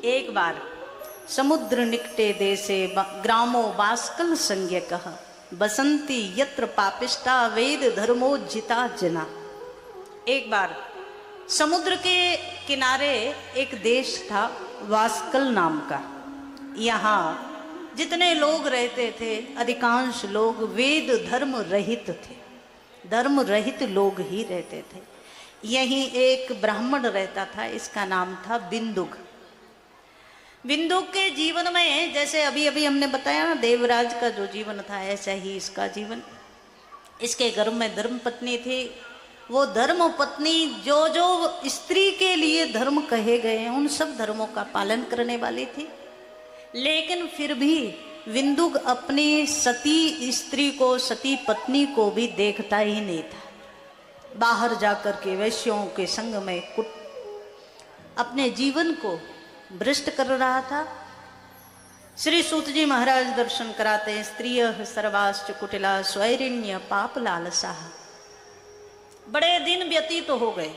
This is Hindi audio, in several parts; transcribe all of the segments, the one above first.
एक बार समुद्र निकटे देशे ग्रामो बास्कल संज्ञकः बसंती यत्र पापिष्टा वेद धर्मोज्जिता जना। एक बार समुद्र के किनारे एक देश था वास्कल नाम का। यहाँ जितने लोग रहते थे अधिकांश लोग वेद धर्म रहित थे, धर्म रहित लोग ही रहते थे। यहीं एक ब्राह्मण रहता था, इसका नाम था बिंदुक। बिंदुक के जीवन में जैसे अभी अभी हमने बताया ना देवराज का जो जीवन था, ऐसा ही इसका जीवन। इसके घर में धर्म पत्नी थी। वो धर्म पत्नी जो जो स्त्री के लिए धर्म कहे गए हैं उन सब धर्मों का पालन करने वाली थी। लेकिन फिर भी बिंदुक अपनी सती स्त्री को, सती पत्नी को भी देखता ही नहीं था। बाहर जाकर के वैश्यों के संग में अपने जीवन को भ्रष्ट कर रहा था। श्री सूत जी महाराज दर्शन कराते हैं, स्त्रियः सर्वाश्च कुटिला स्वैरिण्य पाप लालसा। बड़े दिन व्यतीत तो हो गए।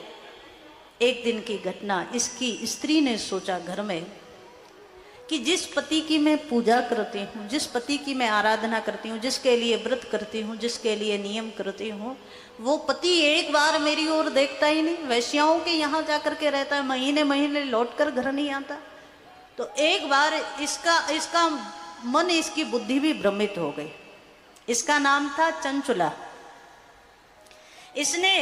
एक दिन की घटना, इसकी स्त्री ने सोचा घर में कि जिस पति की मैं पूजा करती हूँ, जिस पति की मैं आराधना करती हूँ, जिसके लिए व्रत करती हूँ, जिसके लिए नियम करती हूँ, वो पति एक बार मेरी ओर देखता ही नहीं। वैश्याओं के यहाँ जाकर के रहता है, महीने महीने लौटकर घर नहीं आता। तो एक बार इसका मन, इसकी बुद्धि भी भ्रमित हो गई। इसका नाम था चंचुला। इसने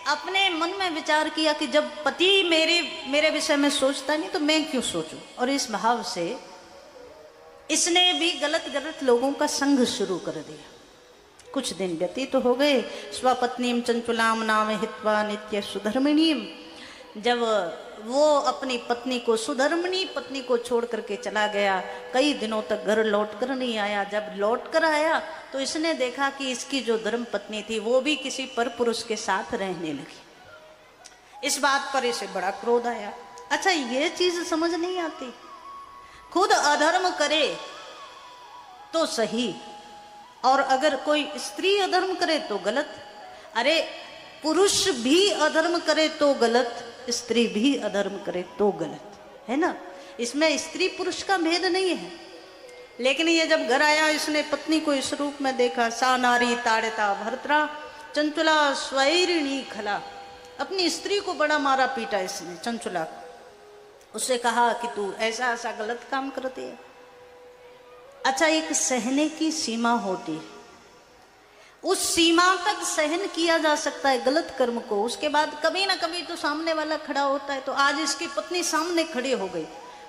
अपने मन में विचार किया कि जब पति मेरे विषय में सोचता नहीं तो मैं क्यों सोचूं। और इस भाव से इसने भी गलत लोगों का संग शुरू कर दिया। कुछ दिन व्यतीत तो हो गए। स्वपत्नीम चंचुलाम नाम हित्वा नित्य सुधर्मिणीम। जब वो अपनी पत्नी को, सुधर्मिणी पत्नी को छोड़ करके चला गया, कई दिनों तक घर लौट कर नहीं आया। जब लौट कर आया तो इसने देखा कि इसकी जो धर्म पत्नी थी वो भी किसी पर पुरुष के साथ रहने लगी। इस बात पर इसे बड़ा क्रोध आया। अच्छा, ये चीज समझ नहीं आती, खुद अधर्म करे तो सही और अगर कोई स्त्री अधर्म करे तो गलत। अरे पुरुष भी अधर्म करे तो गलत, स्त्री भी अधर्म करे तो गलत, है ना। इसमें स्त्री पुरुष का भेद नहीं है। लेकिन ये जब घर आया, इसने पत्नी को इस रूप में देखा। सा नारी ताड़ता भर्त्रा चंचुला स्वैरिणी खला। अपनी स्त्री को बड़ा मारा पीटा इसने, चंचुला को। उससे कहा कि तू ऐसा ऐसा गलत काम करती है। अच्छा, एक सहने की सीमा होती है, उस सीमा तक सहन किया जा सकता है गलत कर्म को। उसके बाद कभी ना कभी तो सामने वाला खड़ा होता है। तो आज इसकी पत्नी सामने खड़ी हो गई।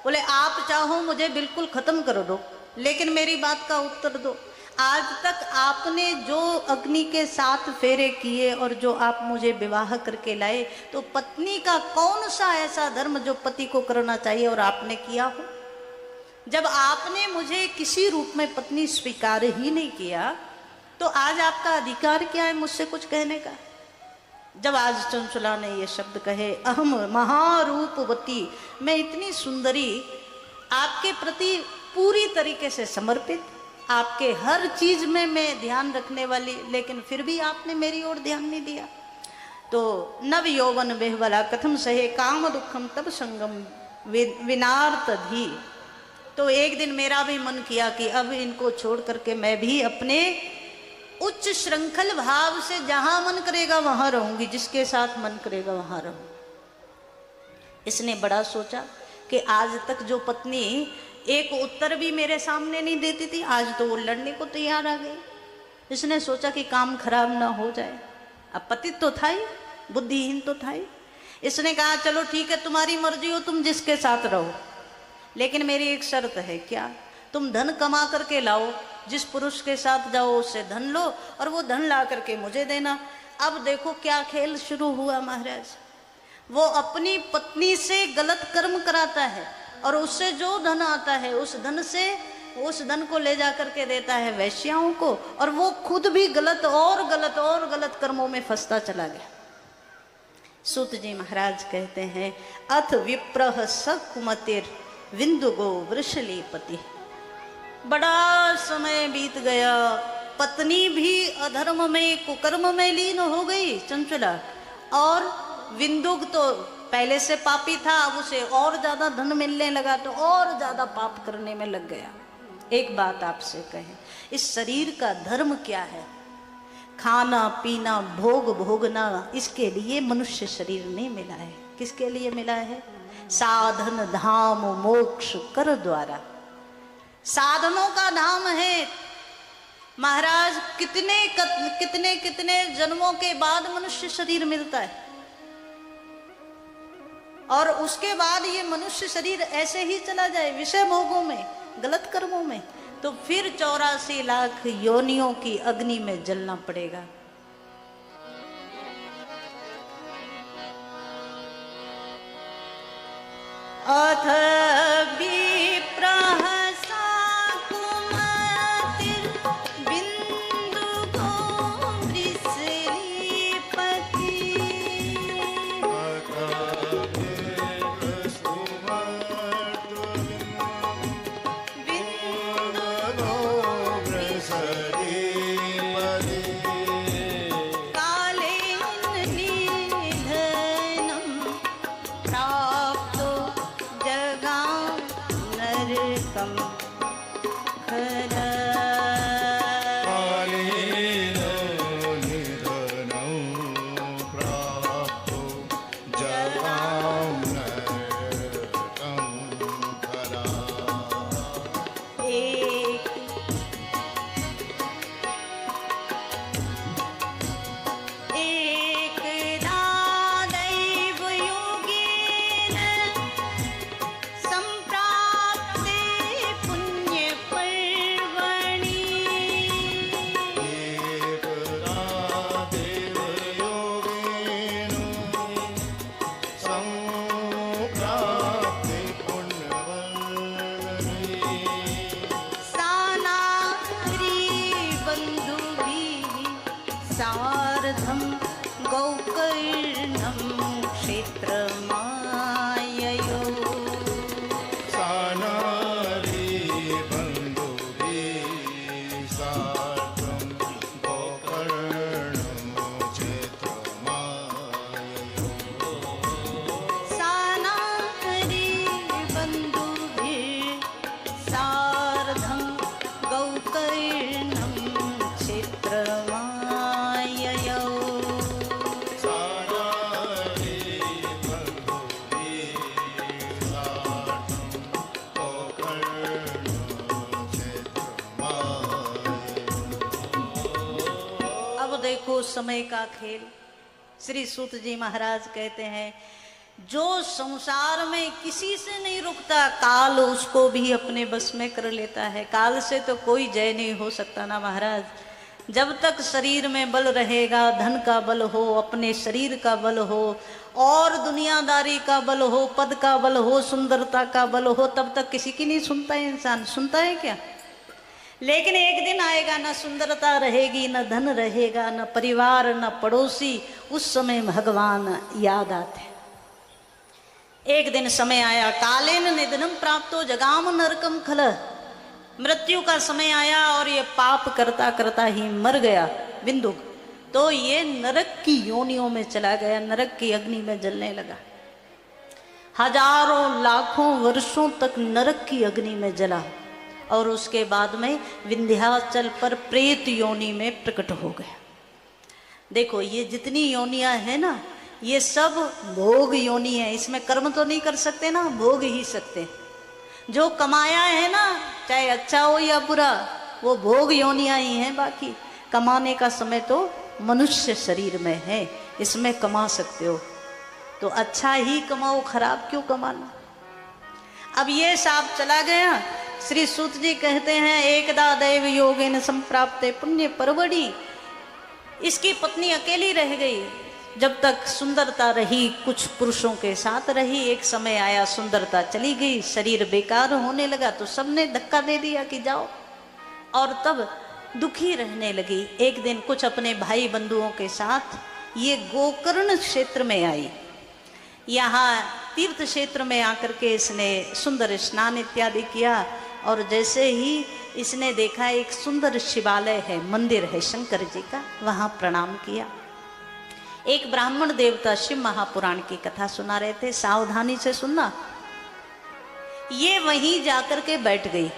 बोले आप चाहो मुझे बिल्कुल खत्म कर दो, लेकिन मेरी बात का उत्तर दो। आज तक आपने जो अग्नि के 7 फेरे किए और जो आप मुझे विवाह करके लाए, तो पत्नी का कौन सा ऐसा धर्म जो पति को करना चाहिए और आपने किया हो? जब आपने मुझे किसी रूप में पत्नी स्वीकार ही नहीं किया, तो आज आपका अधिकार क्या है मुझसे कुछ कहने का? जब आज चंचुला ने ये शब्द कहे, अहम महारूपवती, मैं इतनी सुंदरी, आपके प्रति पूरी तरीके से समर्पित, आपके हर चीज में मैं ध्यान रखने वाली, लेकिन फिर भी आपने मेरी ओर ध्यान नहीं दिया। तो नव यौवन बेहवला कथम सहे काम दुखम तब संगम विनार्त धी। तो एक दिन मेरा भी मन किया कि अब इनको छोड़ करके मैं भी अपने उच्च श्रृंखल भाव से जहां मन करेगा वहां रहूंगी, जिसके साथ मन करेगा वहां रहूंगी। इसने बड़ा सोचा कि आज तक जो पत्नी एक उत्तर भी मेरे सामने नहीं देती थी, आज तो वो लड़ने को तैयार आ गई। इसने सोचा कि काम खराब ना हो जाए। अब पति तो था ही, बुद्धिहीन तो था ही। इसने कहा चलो ठीक है, तुम्हारी मर्जी हो, तुम जिसके साथ रहो, लेकिन मेरी एक शर्त है। क्या? तुम धन कमा करके लाओ, जिस पुरुष के साथ जाओ उससे धन लो और वो धन ला करके मुझे देना। अब देखो क्या खेल शुरू हुआ महाराज। वो अपनी पत्नी से गलत कर्म कराता है और उससे जो धन आता है उस धन को ले जा करके देता है वैश्याओं को, और वो खुद भी गलत और गलत कर्मों में फंसता चला गया। सूत जी महाराज कहते हैं, अथ विप्रह सकुमतिर विंदुगो वृषलीपति। बड़ा समय बीत गया, पत्नी भी अधर्म में, कुकर्म में लीन हो गई चंचुला, और विंदुक तो पहले से पापी था, अब उसे और ज्यादा धन मिलने लगा तो और ज्यादा पाप करने में लग गया। एक बात आपसे कहें, इस शरीर का धर्म क्या है? खाना पीना भोग भोगना, इसके लिए मनुष्य शरीर नहीं मिला है। किसके लिए मिला है? साधन धाम मोक्ष कर द्वारा। साधनों का धाम है महाराज। कितने कितने जन्मों के बाद मनुष्य शरीर मिलता है, और उसके बाद ये मनुष्य शरीर ऐसे ही चला जाए विषय भोगों में, गलत कर्मों में, तो फिर 84 लाख योनियों की अग्नि में जलना पड़ेगा। अथ समय का खेल। श्री सूत जी महाराज कहते हैं, जो संसार में किसी से नहीं रुकता, काल उसको भी अपने बस में कर लेता है। काल से तो कोई जय नहीं हो सकता ना महाराज। जब तक शरीर में बल रहेगा, धन का बल हो, अपने शरीर का बल हो, और दुनियादारी का बल हो, पद का बल हो, सुंदरता का बल हो, तब तक किसी की नहीं सुनता है इंसान। सुनता है क्या? लेकिन एक दिन आएगा, न सुंदरता रहेगी, न धन रहेगा, न परिवार, न पड़ोसी, उस समय भगवान याद आते। एक दिन समय आया, कालेन निधनम प्राप्तो जगाम नरकम खल। मृत्यु का समय आया और ये पाप करता करता ही मर गया बिंदु। तो ये नरक की योनियों में चला गया, नरक की अग्नि में जलने लगा। हजारों लाखों वर्षों तक नरक की अग्नि में जला, और उसके बाद में विंध्याचल पर प्रेत योनि में प्रकट हो गया। देखो, ये जितनी योनियां है ना, ये सब भोग योनि है। इसमें कर्म तो नहीं कर सकते ना, भोग ही सकते। जो कमाया है ना, चाहे अच्छा हो या बुरा, वो भोग योनियां ही हैं। बाकी कमाने का समय तो मनुष्य शरीर में है, इसमें कमा सकते हो तो अच्छा ही कमाओ, खराब क्यों कमाना। अब ये साप चला गया। श्री सूत जी कहते हैं, एकदा दैव योगेन संप्राप्ते पुण्य परवड़ी। इसकी पत्नी अकेली रह गई। जब तक सुंदरता रही, कुछ पुरुषों के साथ रही, एक समय आया सुंदरता चली गई, शरीर बेकार होने लगा, तो सबने धक्का दे दिया कि जाओ, और तब दुखी रहने लगी। एक दिन कुछ अपने भाई बंधुओं के साथ ये गोकर्ण क्षेत्र में आई। यहाँ तीर्थ क्षेत्र में आकर के इसने सुंदर स्नान इत्यादि किया, और जैसे ही इसने देखा एक सुंदर शिवालय है, मंदिर है शंकर जी का, वहाँ प्रणाम किया। एक ब्राह्मण देवता शिव महापुराण की कथा सुना रहे थे, सावधानी से सुनना। ये वहीं जाकर के बैठ गई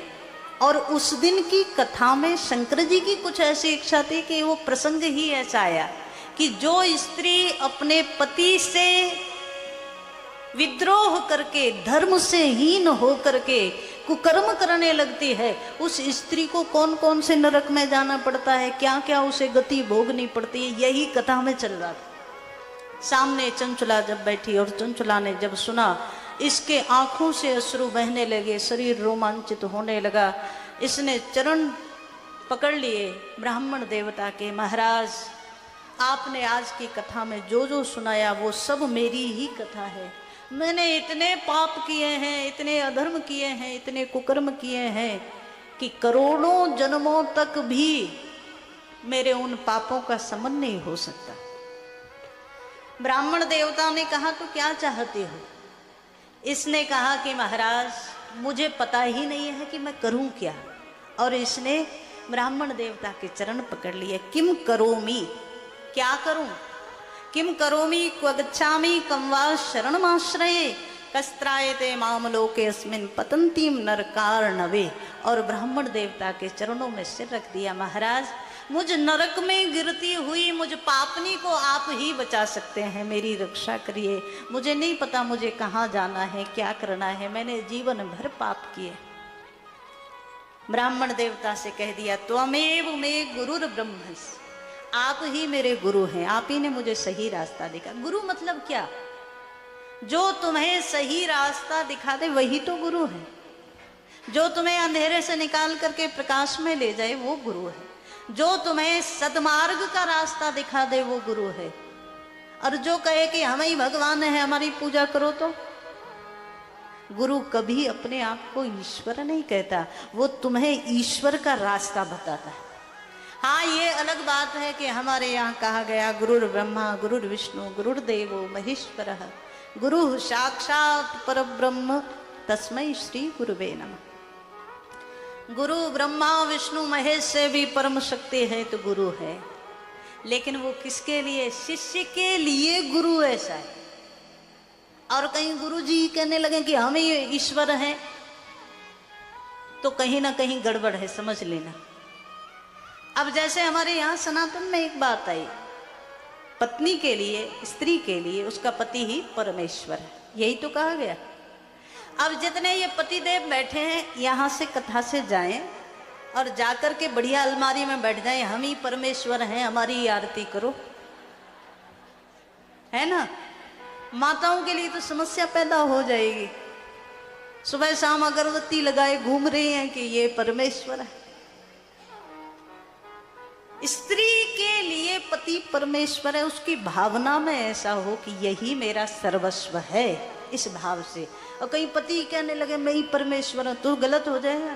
और उस दिन की कथा में शंकर जी की कुछ ऐसी इच्छा थी कि वो प्रसंग ही ऐसा आया कि जो स्त्री अपने पति से विद्रोह करके, धर्म से हीन हो करके कुकर्म करने लगती है, उस स्त्री को कौन कौन से नरक में जाना पड़ता है, क्या क्या उसे गति भोगनी पड़ती है, यही कथा में चल रहा था। सामने चंचला जब बैठी और चंचला ने जब सुना, इसके आंखों से अश्रु बहने लगे, शरीर रोमांचित होने लगा। इसने चरण पकड़ लिए ब्राह्मण देवता के, महाराज आपने आज की कथा में जो जो सुनाया वो सब मेरी ही कथा है। मैंने इतने पाप किए हैं, इतने अधर्म किए हैं, इतने कुकर्म किए हैं कि करोड़ों जन्मों तक भी मेरे उन पापों का समन नहीं हो सकता। ब्राह्मण देवता ने कहा तो क्या चाहते हो? इसने कहा कि महाराज मुझे पता ही नहीं है कि मैं करूं क्या। और इसने ब्राह्मण देवता के चरण पकड़ लिए। किम करोमि, क्या करूं? किम करोमि क्व गच्छामि कं वा शरणमाश्रये कस्त्रायते माम लोके अस्मिन् पतन्तीम नरकार्णवे। और ब्राह्मण देवता के चरणों में सिर रख दिया, महाराज मुझ नरक में गिरती हुई मुझ पापनी को आप ही बचा सकते हैं, मेरी रक्षा करिए। मुझे नहीं पता मुझे कहाँ जाना है, क्या करना है, मैंने जीवन भर पाप किए। ब्राह्मण देवता से कह दिया, त्वमेव मे गुरुर ब्रह्मस्, आप ही मेरे गुरु हैं, आप ही ने मुझे सही रास्ता दिखा। गुरु मतलब क्या? जो तुम्हें सही रास्ता दिखा दे वही तो गुरु है। जो तुम्हें अंधेरे से निकाल करके प्रकाश में ले जाए वो गुरु है। जो तुम्हें सद्मार्ग का रास्ता दिखा दे वो गुरु है। और जो कहे कि हम ही भगवान है, हमारी पूजा करो, तो गुरु कभी अपने आप को ईश्वर नहीं कहता, वो तुम्हें ईश्वर का रास्ता बताता है। हाँ, ये अलग बात है कि हमारे यहाँ कहा गया गुरुर ब्रह्मा गुरुर विष्णु गुरुर्देवो महेश्वरः गुरु साक्षात परब्रह्म तस्मै श्री गुरुवे नमः। गुरु ब्रह्मा विष्णु महेश से भी परम शक्ति है तो गुरु है, लेकिन वो किसके लिए? शिष्य के लिए गुरु ऐसा है। और कहीं गुरु जी कहने लगे कि हम ही ईश्वर हैं तो कहीं ना कहीं गड़बड़ है, समझ लेना। अब जैसे हमारे यहाँ सनातन में एक बात आई, पत्नी के लिए, स्त्री के लिए उसका पति ही परमेश्वर है, यही तो कहा गया। अब जितने ये पति देव बैठे हैं यहाँ से कथा से जाएं और जाकर के बढ़िया अलमारी में बैठ जाएं, हम ही परमेश्वर हैं, हमारी आरती करो, है ना। माताओं के लिए तो समस्या पैदा हो जाएगी। सुबह शाम अगरबत्ती लगाए घूम रही हैं कि ये परमेश्वर है। स्त्री के लिए पति परमेश्वर है, उसकी भावना में ऐसा हो कि यही मेरा सर्वस्व है, इस भाव से। और कहीं पति कहने लगे मैं ही परमेश्वर हूं तो गलत हो जाएगा।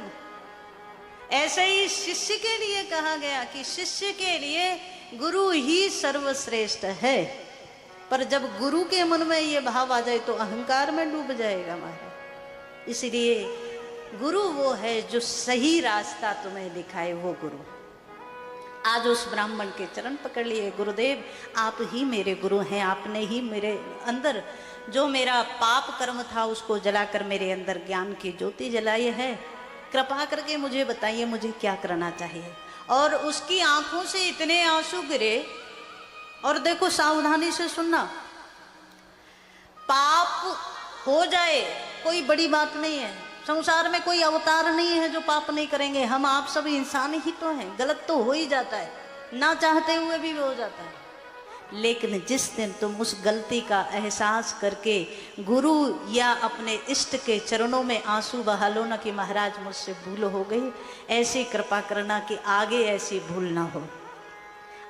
ऐसे ही शिष्य के लिए कहा गया कि शिष्य के लिए गुरु ही सर्वश्रेष्ठ है। पर जब गुरु के मन में ये भाव आ जाए तो अहंकार में डूब जाएगा महाराज। इसलिए गुरु वो है जो सही रास्ता तुम्हें दिखाए, वो गुरु। आज उस ब्राह्मण के चरण पकड़ लिए, गुरुदेव आप ही मेरे गुरु हैं, आपने ही मेरे अंदर जो मेरा पाप कर्म था उसको जलाकर मेरे अंदर ज्ञान की ज्योति जलाई है, कृपा करके मुझे बताइए मुझे क्या करना चाहिए। और उसकी आंखों से इतने आंसू गिरे। और देखो सावधानी से सुनना, पाप हो जाए कोई बड़ी बात नहीं है, संसार में कोई अवतार नहीं है जो पाप नहीं करेंगे। हम आप सब इंसान ही तो हैं, गलत तो हो ही जाता है, ना चाहते हुए भी हो जाता है। लेकिन जिस दिन तुम उस गलती का एहसास करके गुरु या अपने इष्ट के चरणों में आंसू बहा लो ना कि महाराज मुझसे भूल हो गई, ऐसी कृपा करना कि आगे ऐसी भूल ना हो।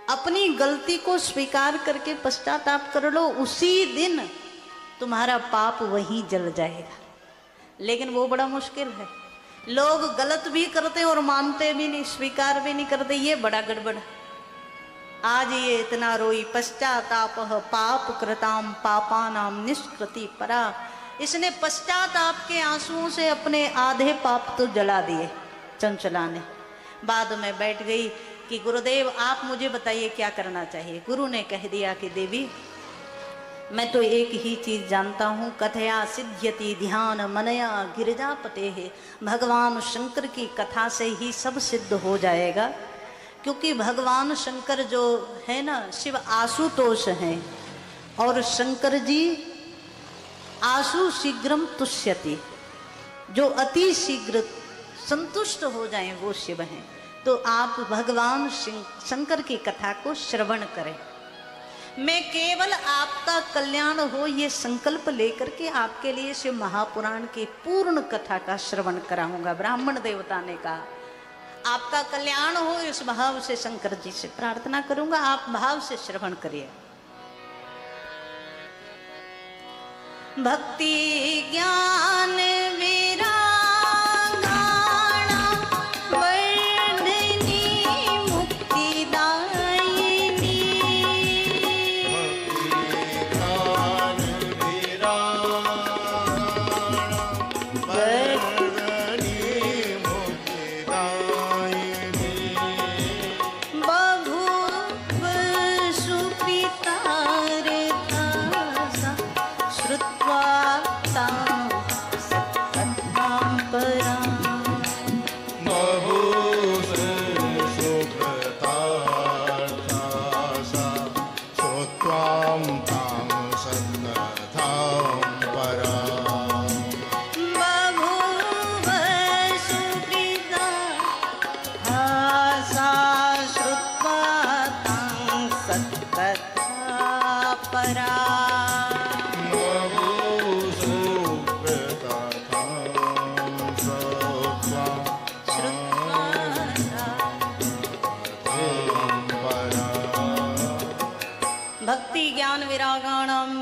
अपनी गलती को स्वीकार करके पश्चाताप कर लो, उसी दिन तुम्हारा पाप वहीं जल जाएगा। लेकिन वो बड़ा मुश्किल है। लोग गलत भी करते और मानते भी नहीं, स्वीकार भी नहीं करते, ये बड़ा गड़बड़। आज ये इतना रोई पश्चाताप पाप कृताम पापानाम निष्कृति परा। इसने पश्चाताप के आंसुओं से अपने आधे पाप तो जला दिए चंचला ने। बाद में बैठ गई, कि गुरुदेव आप मुझे बताइए क्या करना चाहिए। गुरु ने कह दिया कि देवी मैं तो एक ही चीज जानता हूँ, कथया सिद्ध्यति ध्यान मनया गिरिजापते है। भगवान शंकर की कथा से ही सब सिद्ध हो जाएगा, क्योंकि भगवान शंकर जो है ना, शिव आशुतोष हैं और शंकर जी आशु शीघ्रम तुष्यति, जो अति शीघ्र संतुष्ट हो जाएं वो शिव हैं। तो आप भगवान शंकर की कथा को श्रवण करें। मैं केवल आपका कल्याण हो ये संकल्प लेकर के आपके लिए शिव महापुराण की पूर्ण कथा का श्रवण कराऊंगा। ब्राह्मण देवता ने कहा आपका कल्याण हो, इस भाव से शंकर जी से प्रार्थना करूंगा, आप भाव से श्रवण करिए। भक्ति ज्ञान वीरा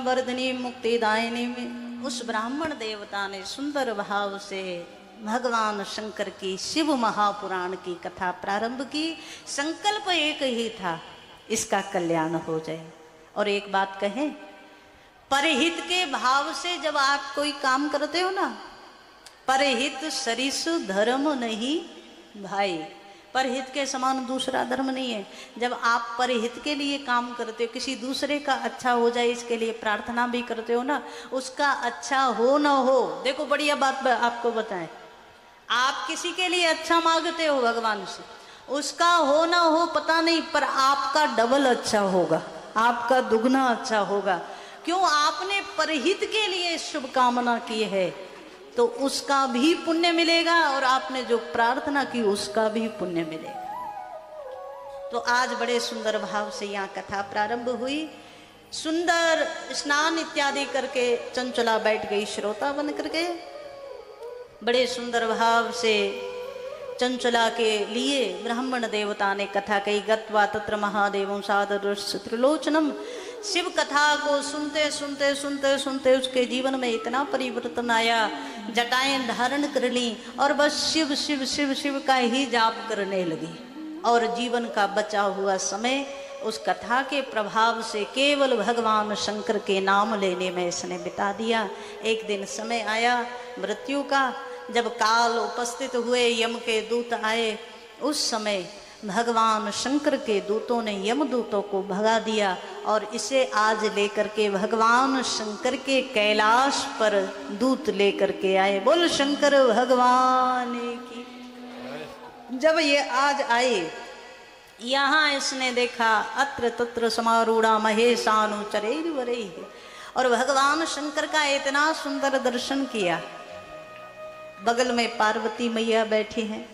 वर्धनी मुक्तिदायिनी में उस ब्राह्मण देवता ने सुंदर भाव से भगवान शंकर की शिव महापुराण की कथा प्रारंभ की। संकल्प एक ही था, इसका कल्याण हो जाए। और एक बात कहें, परहित के भाव से जब आप कोई काम करते हो ना, परहित सरिसु धर्म नहीं भाई, परहित के समान दूसरा धर्म नहीं है। जब आप परहित के लिए काम करते हो, किसी दूसरे का अच्छा हो जाए इसके लिए प्रार्थना भी करते हो ना, उसका अच्छा हो ना हो, देखो बढ़िया बात आपको बताएं, आप किसी के लिए अच्छा मांगते हो भगवान से, उसका हो ना हो पता नहीं, पर आपका डबल अच्छा होगा, आपका दुगना अच्छा होगा। क्यों? आपने परहित के लिए शुभकामना की है, तो उसका भी पुण्य मिलेगा और आपने जो प्रार्थना की उसका भी पुण्य मिलेगा। तो आज बड़े सुंदर भाव से यहाँ कथा प्रारंभ हुई। सुंदर स्नान इत्यादि करके चंचला बैठ गई श्रोता बन करके। बड़े सुंदर भाव से चंचला के लिए ब्राह्मण देवता ने कथा कही। गत्वा तत्र महादेवं सादृश्य त्रिलोचनम। शिव कथा को सुनते सुनते सुनते सुनते उसके जीवन में इतना परिवर्तन आया, जटाएं धारण कर ली और बस शिव शिव शिव शिव का ही जाप करने लगी। और जीवन का बचा हुआ समय उस कथा के प्रभाव से केवल भगवान शंकर के नाम लेने में इसने बिता दिया। एक दिन समय आया मृत्यु का, जब काल उपस्थित हुए, यम के दूत आए, उस समय भगवान शंकर के दूतों ने यमदूतों को भगा दिया और इसे आज लेकर के भगवान शंकर के कैलाश पर दूत लेकर के आए। बोल शंकर भगवान की। जब ये आज आए, यहाँ इसने देखा अत्र तत्र समारूढ़ा महेशानुचरैर वरैः, और भगवान शंकर का इतना सुंदर दर्शन किया। बगल में पार्वती मैया बैठी हैं।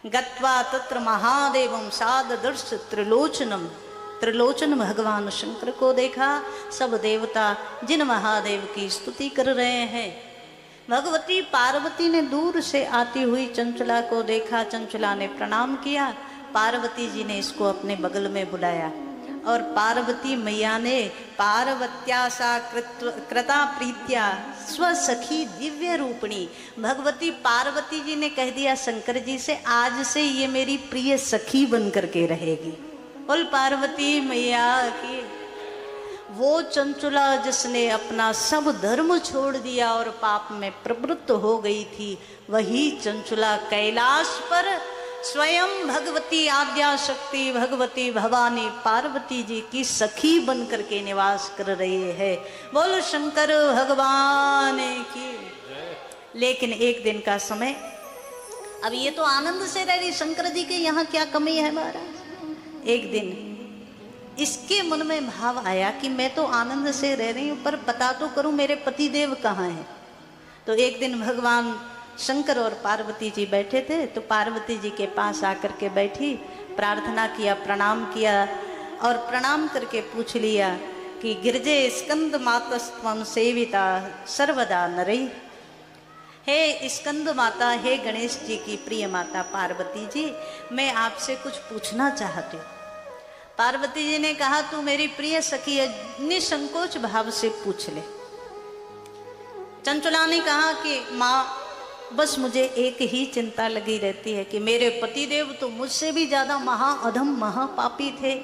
गत्वा तत्र महादेवं साददर्श त्रिलोचनम। त्रिलोचन भगवान शंकर को देखा। सब देवता जिन महादेव की स्तुति कर रहे हैं। भगवती पार्वती ने दूर से आती हुई चंचला को देखा। चंचला ने प्रणाम किया। पार्वती जी ने इसको अपने बगल में बुलाया और पार्वती मैया ने पार्वत्या सा कृता प्रीत्या स्वसखी दिव्य रूपणी, भगवती पार्वती जी ने कह दिया शंकर जी से, आज से ये मेरी प्रिय सखी बन करके रहेगी। बोल पार्वती मैया की। वो चंचला जिसने अपना सब धर्म छोड़ दिया और पाप में प्रवृत्त हो गई थी, वही चंचला कैलाश पर स्वयं भगवती आद्या शक्ति भगवती भवानी पार्वती जी की सखी बन करके निवास कर रही है। बोलो शंकर भगवान की। लेकिन एक दिन का समय, अब ये तो आनंद से रह रही, शंकर जी के यहाँ क्या कमी है महाराज। एक दिन इसके मन में भाव आया कि मैं तो आनंद से रह रही हूँ, पर पता तो करूं मेरे पति देव कहाँ हैं। तो एक दिन भगवान शंकर और पार्वती जी बैठे थे, तो पार्वती जी के पास आकर के बैठी, प्रार्थना किया, प्रणाम किया, और प्रणाम करके पूछ लिया कि गिरजे स्कंद मातस्त्वं सेविता सर्वदा नरई। हे स्कंद माता, हे गणेश जी की प्रिय माता पार्वती जी, मैं आपसे कुछ पूछना चाहती हूँ। पार्वती जी ने कहा, तू मेरी प्रिय सखी है, निसंकोच भाव से पूछ ले। चंचला ने कहा कि माँ, बस मुझे एक ही चिंता लगी रहती है कि मेरे पतिदेव तो मुझसे भी ज्यादा महाअधम महापापी थे,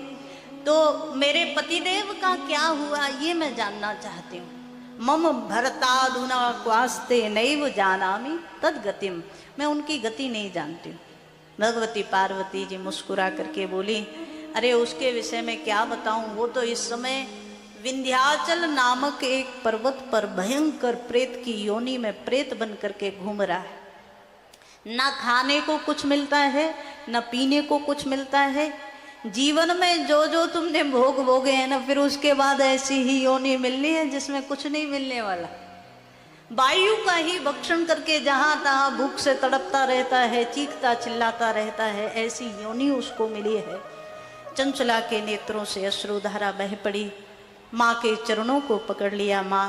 तो मेरे पतिदेव का क्या हुआ ये मैं जानना चाहती हूँ। मम भरताधुना क्वास्ते नैव जानामि तद्गतिम, मैं उनकी गति नहीं जानती हूँ। भगवती पार्वती जी मुस्कुरा करके बोली, अरे उसके विषय में क्या बताऊं, वो तो इस समय विंध्याचल नामक एक पर्वत पर भयंकर प्रेत की योनि में प्रेत बन करके घूम रहा है। ना खाने को कुछ मिलता है, न पीने को कुछ मिलता है। जीवन में जो जो तुमने भोग भोगे हैं ना, फिर उसके बाद ऐसी ही योनि मिलनी है जिसमें कुछ नहीं मिलने वाला। वायु का ही भक्षण करके जहां तहां भूख से तड़पता रहता है, चीखता चिल्लाता रहता है, ऐसी योनि उसको मिली है। चंचला के नेत्रों से अश्रुधारा बह पड़ी, माँ के चरणों को पकड़ लिया। माँ,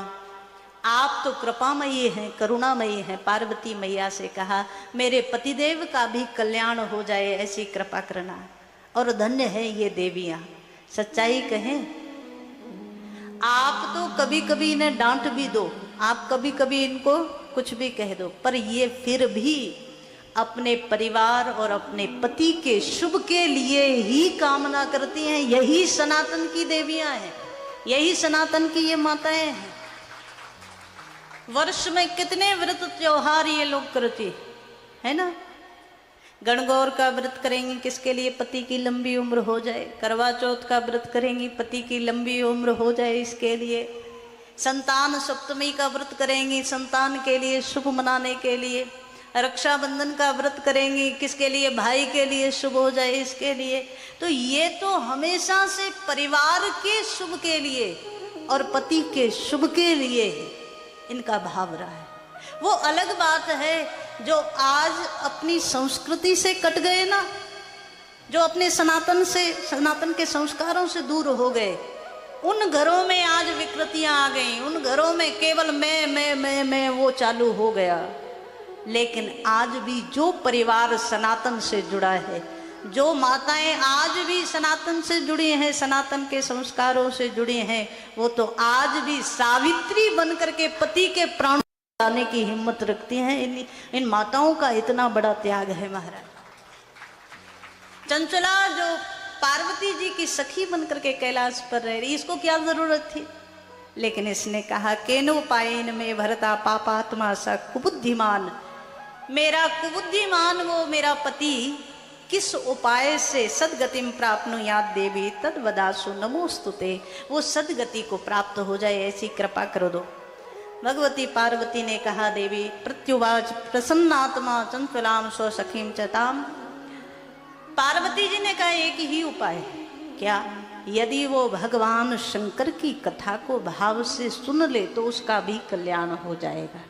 आप तो कृपामयी हैं, करुणामयी हैं। पार्वती मैया से कहा, मेरे पतिदेव का भी कल्याण हो जाए, ऐसी कृपा करना। और धन्य है ये देवियाँ। सच्चाई कहें, आप तो कभी कभी इन्हें डांट भी दो, आप कभी कभी इनको कुछ भी कह दो, पर ये फिर भी अपने परिवार और अपने पति के शुभ के लिए ही कामना करती हैं। यही सनातन की देवियां हैं, यही सनातन की ये माताएं हैं। वर्ष में कितने व्रत त्योहार ये लोग करती है ना। गणगौर का व्रत करेंगी किसके लिए, पति की लंबी उम्र हो जाए। करवा चौथ का व्रत करेंगी, पति की लंबी उम्र हो जाए, इसके लिए। संतान सप्तमी का व्रत करेंगी, संतान के लिए, शुभ मनाने के लिए। रक्षाबंधन का व्रत करेंगी, किसके लिए, भाई के लिए, शुभ हो जाए, इसके लिए। तो ये तो हमेशा से परिवार के शुभ के लिए और पति के शुभ के लिए इनका भाव रहा है। वो अलग बात है जो आज अपनी संस्कृति से कट गए ना, जो अपने सनातन से, सनातन के संस्कारों से दूर हो गए। उन घरों में आज विकृतियां आ गई, उन घरों में केवल मैं वो चालू हो गया। लेकिन आज भी जो परिवार सनातन से जुड़ा है, जो माताएं आज भी सनातन से जुड़ी हैं, सनातन के संस्कारों से जुड़ी हैं, वो तो आज भी सावित्री बनकर के पति के प्राण लाने की हिम्मत रखती हैं। इन माताओं का इतना बड़ा त्याग है महाराज। चंचला जो पार्वती जी की सखी बनकर के कैलाश पर रह रही, इसको क्या जरूरत थी। लेकिन इसने कहा, केनो पायन में भरता पापात्मा सा कुबुद्धिमान, मेरा कुबुद्धिमान वो मेरा पति किस उपाय से सदगतिम प्राप्नुयात देवी तद वदासु नमोस्तुते, वो सदगति को प्राप्त हो जाए, ऐसी कृपा कर दो। भगवती पार्वती ने कहा, देवी प्रत्युवाच प्रसन्नात्मा चंचलाम स्व सखीम चताम। पार्वती जी ने कहा, एक ही उपाय है। क्या? यदि वो भगवान शंकर की कथा को भाव से सुन ले तो उसका भी कल्याण हो जाएगा।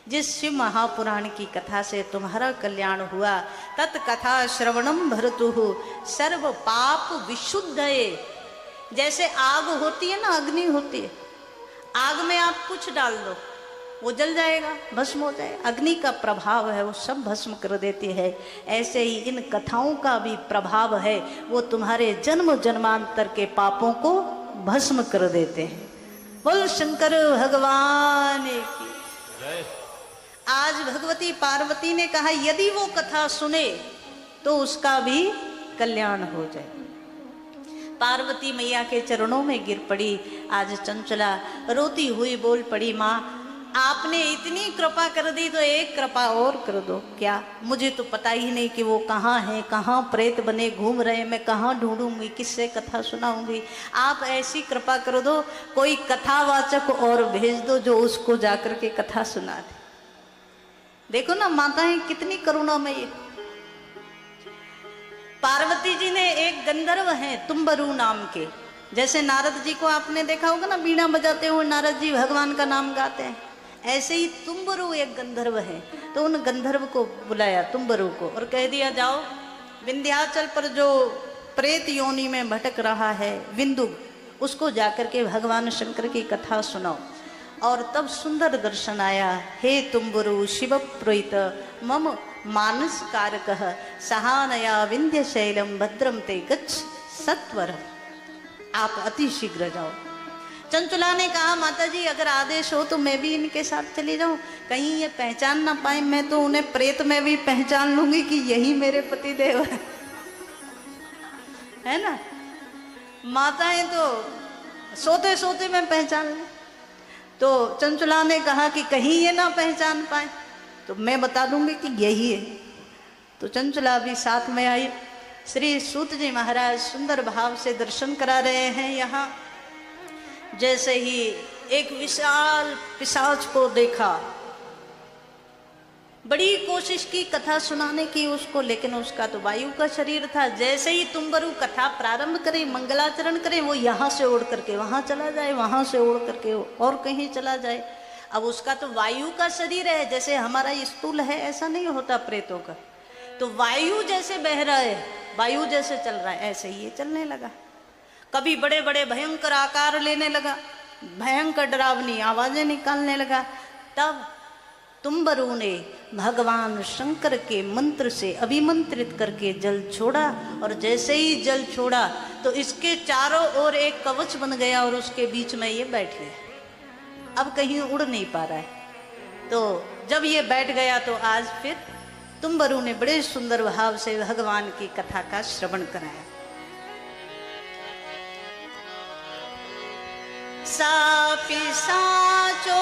जिस शिव महापुराण की कथा से तुम्हारा कल्याण हुआ, तत्कथा श्रवणम भरतुहु सर्व पाप विशुद्धये। जैसे आग होती है ना, अग्नि होती है, आग में आप कुछ डाल दो वो जल जाएगा, भस्म हो जाए। अग्नि का प्रभाव है, वो सब भस्म कर देती है। ऐसे ही इन कथाओं का भी प्रभाव है, वो तुम्हारे जन्म जन्मांतर के पापों को भस्म कर देते हैं। बोल शंकर भगवान की जय। आज भगवती पार्वती ने कहा, यदि वो कथा सुने तो उसका भी कल्याण हो जाए। पार्वती मैया के चरणों में गिर पड़ी। आज चंचला रोती हुई बोल पड़ी, माँ आपने इतनी कृपा कर दी तो एक कृपा और कर दो। क्या? मुझे तो पता ही नहीं कि वो कहाँ है, कहाँ प्रेत बने घूम रहे, मैं कहाँ ढूंढूंगी, किससे कथा सुनाऊंगी। आप ऐसी कृपा कर दो, कोई कथावाचक और भेज दो जो उसको जाकर के कथा सुना दे। देखो ना माताएं कितनी करुणामयी। पार्वती जी ने एक गंधर्व हैं तुम्बरु नाम के, जैसे नारद जी को आपने देखा होगा ना बीड़ा बजाते हुए नारद जी भगवान का नाम गाते हैं, ऐसे ही तुम्बरु एक गंधर्व है। तो उन गंधर्व को बुलाया तुम्बरु को और कह दिया जाओ विंध्याचल पर जो प्रेत योनि में भटक रहा है विंदु, उसको जाकर के भगवान शंकर की कथा सुनाओ। और तब सुंदर दर्शन आया। हे तुम्बरु शिव प्रोहित मम मानस कारक सहानया विंध्य शैलम भद्रम ते गच्छ सत्वर। आप अति शीघ्र जाओ। चंचुला ने कहा माता जी अगर आदेश हो तो मैं भी इनके साथ चली जाऊं, कहीं ये पहचान ना पाए, मैं तो उन्हें प्रेत में भी पहचान लूंगी कि यही मेरे पति देव है ना। माताएं तो सोते सोते में पहचान लें। तो चंचुला ने कहा कि कहीं ये ना पहचान पाए तो मैं बता दूंगी कि यही है। तो चंचुला भी साथ में आई। श्री सूत जी महाराज सुंदर भाव से दर्शन करा रहे हैं। यहाँ जैसे ही एक विशाल पिशाच को देखा, बड़ी कोशिश की कथा सुनाने की उसको, लेकिन उसका तो वायु का शरीर था। जैसे ही तुम्बरु कथा प्रारंभ करे, मंगलाचरण करे, वो यहाँ से उड़ करके वहां चला जाए, वहां से उड़ करके और कहीं चला जाए। अब उसका तो वायु का शरीर है, जैसे हमारा स्थूल है ऐसा नहीं होता प्रेतों का। तो वायु जैसे बह रहा है, वायु जैसे चल रहा है, ऐसे ही ये चलने लगा। कभी बड़े बड़े भयंकर आकार लेने लगा, भयंकर डरावनी आवाजें निकालने लगा। तब तुम्बरु ने भगवान शंकर के मंत्र से अभिमंत्रित करके जल छोड़ा, और जैसे ही जल छोड़ा तो इसके चारों ओर एक कवच बन गया और उसके बीच में ये बैठ गया। अब कहीं उड़ नहीं पा रहा है। तो जब ये बैठ गया तो आज फिर तुम्बरु ने बड़े सुंदर भाव से भगवान की कथा का श्रवण कराया। सा पिशाचो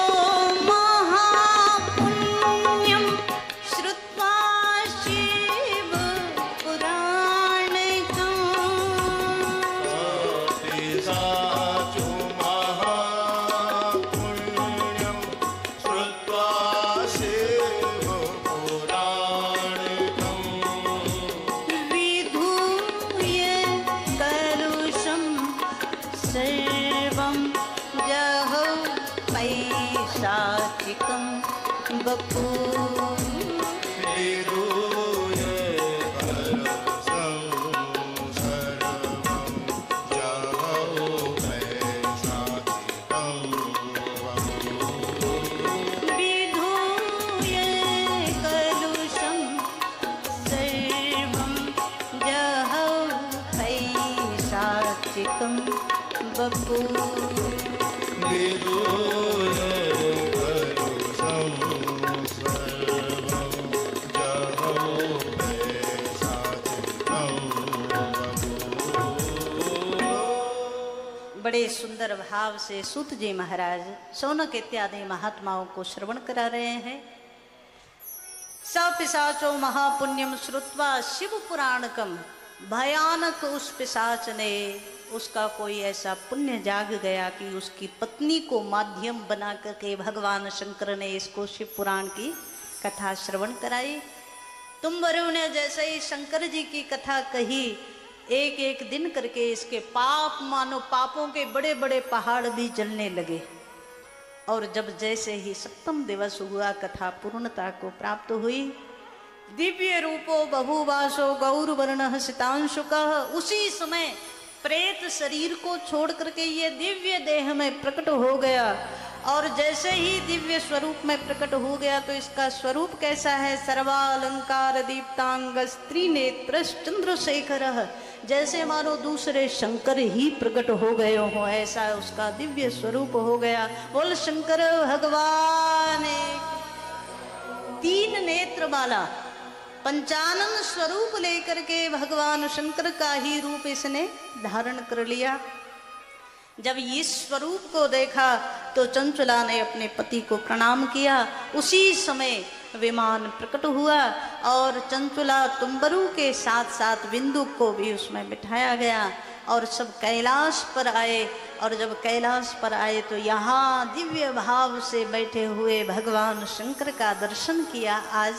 महापुण्यम श्रुत्वा शिव पुराणकम्। पिशाचो महापुण्यम श्रुत्वा शिव पुराणकम्। विधूय कलुषं सर्वं जहौ पैशाचिकं बपू। विधूय कलुषं सर्वं जहौ पैशाचिकं बपू। विधूय कलुषं सर्वं जहौ पैशाचिकं बपू। विधूय कलुषं सर्वं जहौ पैशाचिकं बपू। बड़े सुंदर भाव से सूत जी महाराज शौनक इत्यादि महात्माओं को श्रवण करा रहे हैं। स पिशाचो महापुण्यम श्रुत्वा शिव पुराणकम। भयानक उस पिशाच ने, उसका कोई ऐसा पुण्य जाग गया कि उसकी पत्नी को माध्यम बना करके भगवान शंकर ने इसको शिव पुराण की कथा श्रवण कराई। तुम्बरु ने जैसे ही शंकर जी की कथा कही, एक एक दिन करके इसके पाप, मानो पापों के बड़े बड़े पहाड़ भी जलने लगे। और जब जैसे ही सप्तम दिवस हुआ, कथा पूर्णता को प्राप्त हुई। दिव्य रूपो बभूवासो गौरवर्णः सितांशुकः। उसी समय प्रेत शरीर को छोड़ करके ये दिव्य देह में प्रकट हो गया। और जैसे ही दिव्य स्वरूप में प्रकट हो गया तो इसका स्वरूप कैसा है? सर्वालंकार दीप्तांग स्त्री नेत्र चंद्रशेखर। जैसे मानो दूसरे शंकर ही प्रकट हो गए हो, ऐसा उसका दिव्य स्वरूप हो गया। बोल शंकर भगवान। तीन नेत्र वाला पंचानन स्वरूप लेकर के भगवान शंकर का ही रूप इसने धारण कर लिया। जब इस स्वरूप को देखा तो चंचला ने अपने पति को प्रणाम किया। उसी समय विमान प्रकट हुआ और चंचला तुम्बरू के साथ साथ बिंदुक को भी उसमें बिठाया गया और सब कैलाश पर आए। और जब कैलाश पर आए तो यहाँ दिव्य भाव से बैठे हुए भगवान शंकर का दर्शन किया। आज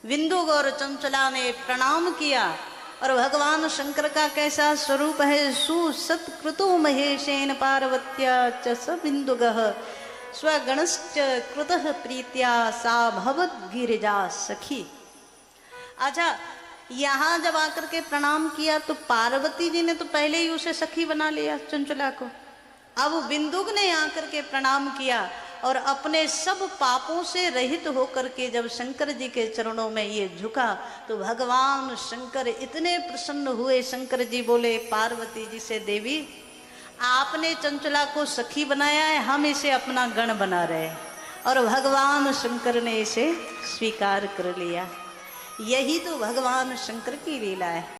बिंदुक और चंचला ने प्रणाम किया और भगवान शंकर का कैसा स्वरूप है। सुसत्कृतो महेशेन पार्वत्या च स बिंदुगः स्वगणश्च कृतः प्रीत्या सा भवद गिरिजा सखी। अच्छा, यहाँ जब आकर के प्रणाम किया तो पार्वती जी ने तो पहले ही उसे सखी बना लिया चंचला को। अब बिंदुक ने आकर के प्रणाम किया और अपने सब पापों से रहित होकर के जब शंकर जी के चरणों में ये झुका तो भगवान शंकर इतने प्रसन्न हुए। शंकर जी बोले पार्वती जी से, देवी आपने चंचला को सखी बनाया है, हम इसे अपना गण बना रहे हैं। और भगवान शंकर ने इसे स्वीकार कर लिया। यही तो भगवान शंकर की लीला है।